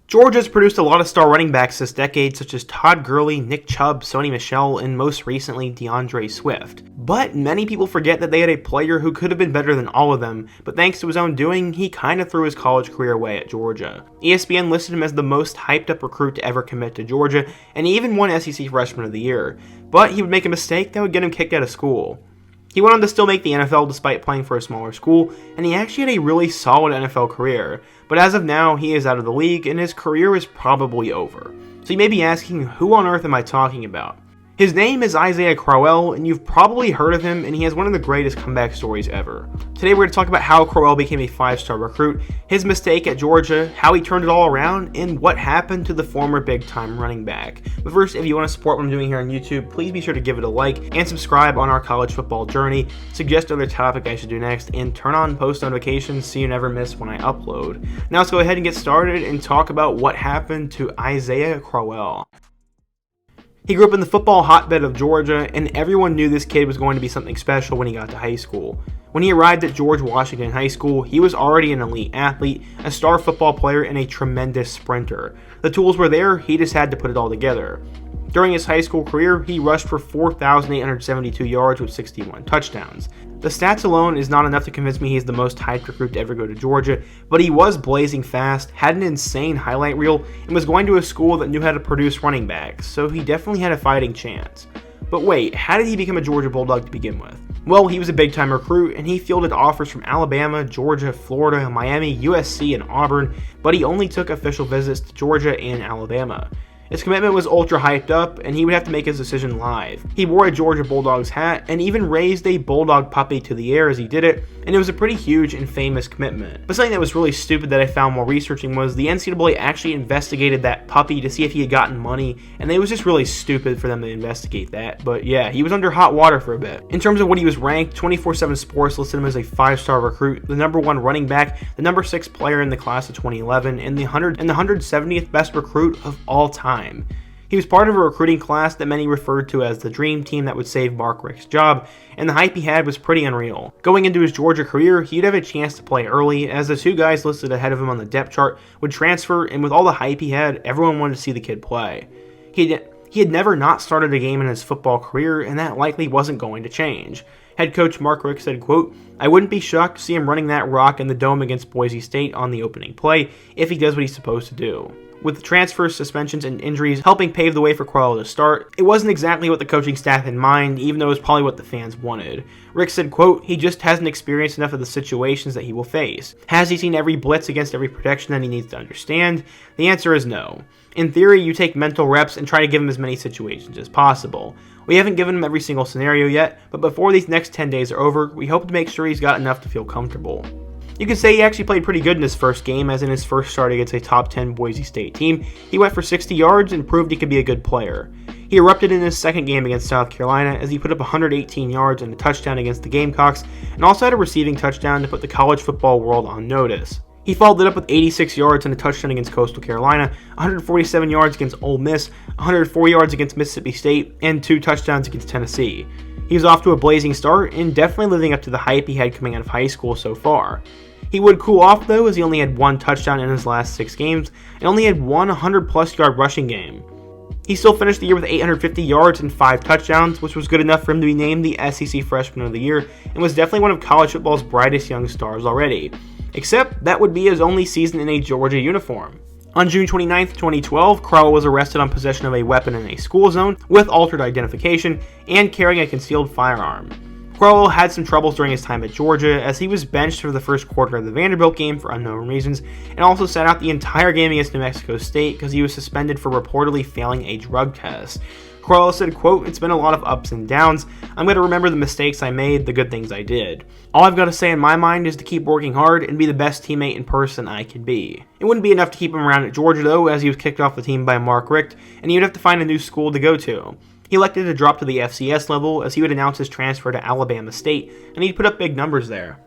Georgia's produced a lot of star running backs this decade, such as Todd Gurley, Nick Chubb, Sony Michel, and most recently DeAndre Swift. But many people forget that they had a player who could have been better than all of them, but thanks to his own doing, he kind of threw his college career away at Georgia. ESPN listed him as the most hyped up recruit to ever commit to Georgia, and he even won SEC Freshman of the Year. But he would make a mistake that would get him kicked out of school. He went on to still make the NFL despite playing for a smaller school, and he actually had a really solid NFL career. But as of now, he is out of the league, and his career is probably over. So you may be asking, who on earth am I talking about? His name is Isaiah Crowell, and you've probably heard of him, and he has one of the greatest comeback stories ever. Today we're going to talk about how Crowell became a 5-star recruit, his mistake at Georgia, how he turned it all around, and what happened to the former big-time running back. But first, if you want to support what I'm doing here on YouTube, please be sure to give it a like, and subscribe on our college football journey, suggest other topic I should do next, and turn on post notifications so you never miss when I upload. Now let's go ahead and get started and talk about what happened to Isaiah Crowell. He grew up in the football hotbed of Georgia, and everyone knew this kid was going to be something special when he got to high school. When he arrived at George Washington High School, he was already an elite athlete, a star football player, and a tremendous sprinter. The tools were there, he just had to put it all together. During his high school career, he rushed for 4,872 yards with 61 touchdowns. The stats alone is not enough to convince me he's the most hyped recruit to ever go to Georgia, but he was blazing fast, had an insane highlight reel, and was going to a school that knew how to produce running backs, so he definitely had a fighting chance. But wait, how did he become a Georgia Bulldog to begin with? Well, he was a big-time recruit, and he fielded offers from Alabama, Georgia, Florida, Miami, USC, and Auburn, but he only took official visits to Georgia and Alabama. His commitment was ultra hyped up, and he would have to make his decision live. He wore a Georgia Bulldogs hat, and even raised a Bulldog puppy to the air as he did it, and it was a pretty huge and famous commitment. But something that was really stupid that I found while researching was the NCAA actually investigated that puppy to see if he had gotten money, and it was just really stupid for them to investigate that. But yeah, he was under hot water for a bit. In terms of what he was ranked, 24/7 Sports listed him as a 5-star recruit, the number 1 running back, the number 6 player in the class of 2011, and the 170th best recruit of all time. He was part of a recruiting class that many referred to as the dream team that would save Mark Richt's job, and the hype he had was pretty unreal. Going into his Georgia career, he'd have a chance to play early, as the 2 guys listed ahead of him on the depth chart would transfer, and with all the hype he had, everyone wanted to see the kid play. He had never not started a game in his football career, and that likely wasn't going to change. Head coach Mark Richt said, quote, "I wouldn't be shocked to see him running that rock in the dome against Boise State on the opening play if he does what he's supposed to do." With transfers, suspensions, and injuries helping pave the way for Crowell to start, it wasn't exactly what the coaching staff had in mind, even though it was probably what the fans wanted. Rick said, quote, "He just hasn't experienced enough of the situations that he will face. Has he seen every blitz against every protection that he needs to understand? The answer is no. In theory, you take mental reps and try to give him as many situations as possible. We haven't given him every single scenario yet, but before these next 10 days are over, we hope to make sure he's got enough to feel comfortable." You could say he actually played pretty good in his first game, as in his first start against a top 10 Boise State team, he went for 60 yards and proved he could be a good player. He erupted in his second game against South Carolina as he put up 118 yards and a touchdown against the Gamecocks, and also had a receiving touchdown to put the college football world on notice. He followed it up with 86 yards and a touchdown against Coastal Carolina, 147 yards against Ole Miss, 104 yards against Mississippi State, and 2 touchdowns against Tennessee. He was off to a blazing start and definitely living up to the hype he had coming out of high school so far. He would cool off though, as he only had 1 touchdown in his last 6 games and only had 1 100-plus yard rushing game. He still finished the year with 850 yards and 5 touchdowns, which was good enough for him to be named the SEC Freshman of the Year, and was definitely one of college football's brightest young stars already. Except that would be his only season in a Georgia uniform. On June 29, 2012, Crowell was arrested on possession of a weapon in a school zone with altered identification and carrying a concealed firearm. Crowell had some troubles during his time at Georgia, as he was benched for the first quarter of the Vanderbilt game for unknown reasons, and also sat out the entire game against New Mexico State because he was suspended for reportedly failing a drug test. Crowell said, quote, "It's been a lot of ups and downs. I'm going to remember the mistakes I made, the good things I did. All I've got to say in my mind is to keep working hard and be the best teammate and person I can be." It wouldn't be enough to keep him around at Georgia though, as he was kicked off the team by Mark Richt, and he would have to find a new school to go to. He elected to drop to the FCS level, as he would announce his transfer to Alabama State, and he'd put up big numbers there.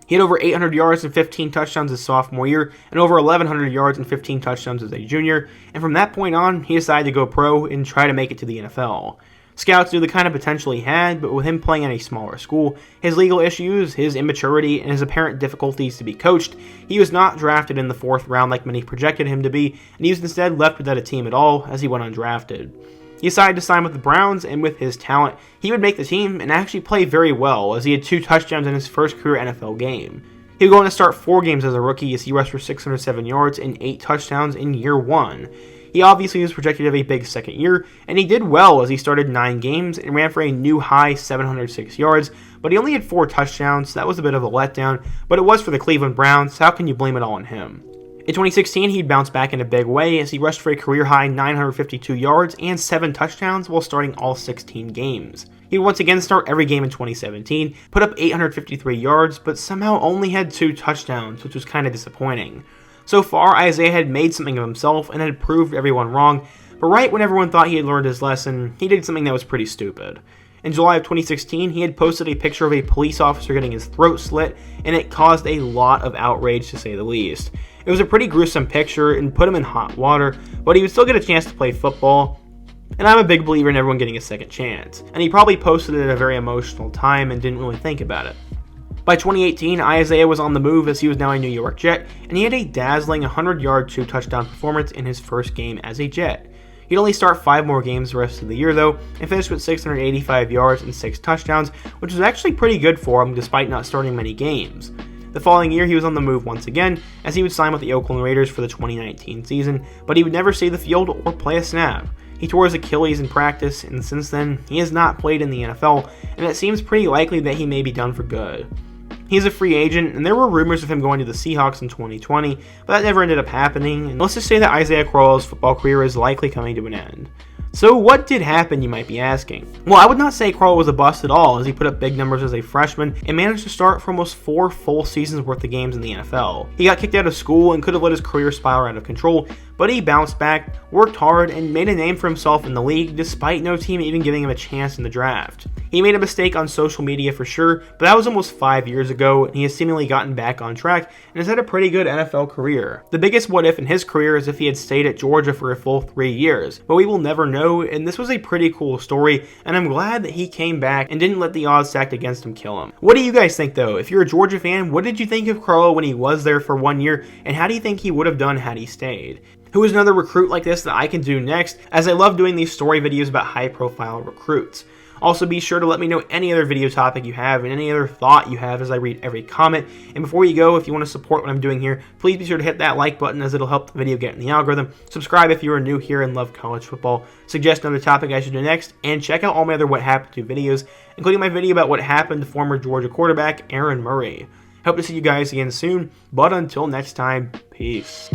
He had over 800 yards and 15 touchdowns his sophomore year, and over 1,100 yards and 15 touchdowns as a junior, and from that point on, he decided to go pro and try to make it to the NFL. Scouts knew the kind of potential he had, but with him playing at a smaller school, his legal issues, his immaturity, and his apparent difficulties to be coached, he was not drafted in the 4th round like many projected him to be, and he was instead left without a team at all as he went undrafted. He decided to sign with the Browns, and with his talent, he would make the team and actually play very well, as he had 2 touchdowns in his first career NFL game. He would go on to start 4 games as a rookie, as he rushed for 607 yards and 8 touchdowns in year 1. He obviously was projected to have a big second year, and he did well as he started 9 games and ran for a new high 706 yards, but he only had 4 touchdowns, so that was a bit of a letdown, but it was for the Cleveland Browns, so how can you blame it all on him? In 2016, he'd bounced back in a big way as he rushed for a career-high 952 yards and 7 touchdowns while starting all 16 games. He would once again start every game in 2017, put up 853 yards, but somehow only had 2 touchdowns, which was kind of disappointing. So far, Isaiah had made something of himself and had proved everyone wrong, but right when everyone thought he had learned his lesson, he did something that was pretty stupid. In July of 2016, he had posted a picture of a police officer getting his throat slit, and it caused a lot of outrage to say the least. It was a pretty gruesome picture and put him in hot water, but he would still get a chance to play football, and I'm a big believer in everyone getting a second chance, and he probably posted it at a very emotional time and didn't really think about it. By 2018, Isaiah was on the move as he was now a New York Jet, and he had a dazzling 100-yard 2-touchdown performance in his first game as a Jet. He'd only start 5 more games the rest of the year though, and finished with 685 yards and 6 touchdowns, which was actually pretty good for him despite not starting many games. The following year, he was on the move once again, as he would sign with the Oakland Raiders for the 2019 season, but he would never see the field or play a snap. He tore his Achilles in practice, and since then, he has not played in the NFL, and it seems pretty likely that he may be done for good. He's a free agent, and there were rumors of him going to the Seahawks in 2020, but that never ended up happening, and let's just say that Isaiah Crowell's football career is likely coming to an end. So what did happen, you might be asking? Well, I would not say Crowell was a bust at all, as he put up big numbers as a freshman and managed to start for almost 4 full seasons worth of games in the NFL. He got kicked out of school and could have let his career spiral out of control, but he bounced back, worked hard, and made a name for himself in the league despite no team even giving him a chance in the draft. He made a mistake on social media for sure, but that was almost 5 years ago, and he has seemingly gotten back on track and has had a pretty good NFL career. The biggest what if in his career is if he had stayed at Georgia for a full 3 years, but we will never know, and this was a pretty cool story, and I'm glad that he came back and didn't let the odds stacked against him kill him. What do you guys think though? If you're a Georgia fan, what did you think of Crowell when he was there for 1 year, and how do you think he would have done had he stayed? Who is another recruit like this that I can do next, as I love doing these story videos about high profile recruits. Also, be sure to let me know any other video topic you have and any other thought you have as I read every comment. And before you go, if you want to support what I'm doing here, please be sure to hit that like button as it'll help the video get in the algorithm. Subscribe if you are new here and love college football. Suggest another topic I should do next. And check out all my other What Happened To videos, including my video about what happened to former Georgia quarterback Aaron Murray. Hope to see you guys again soon, but until next time, peace.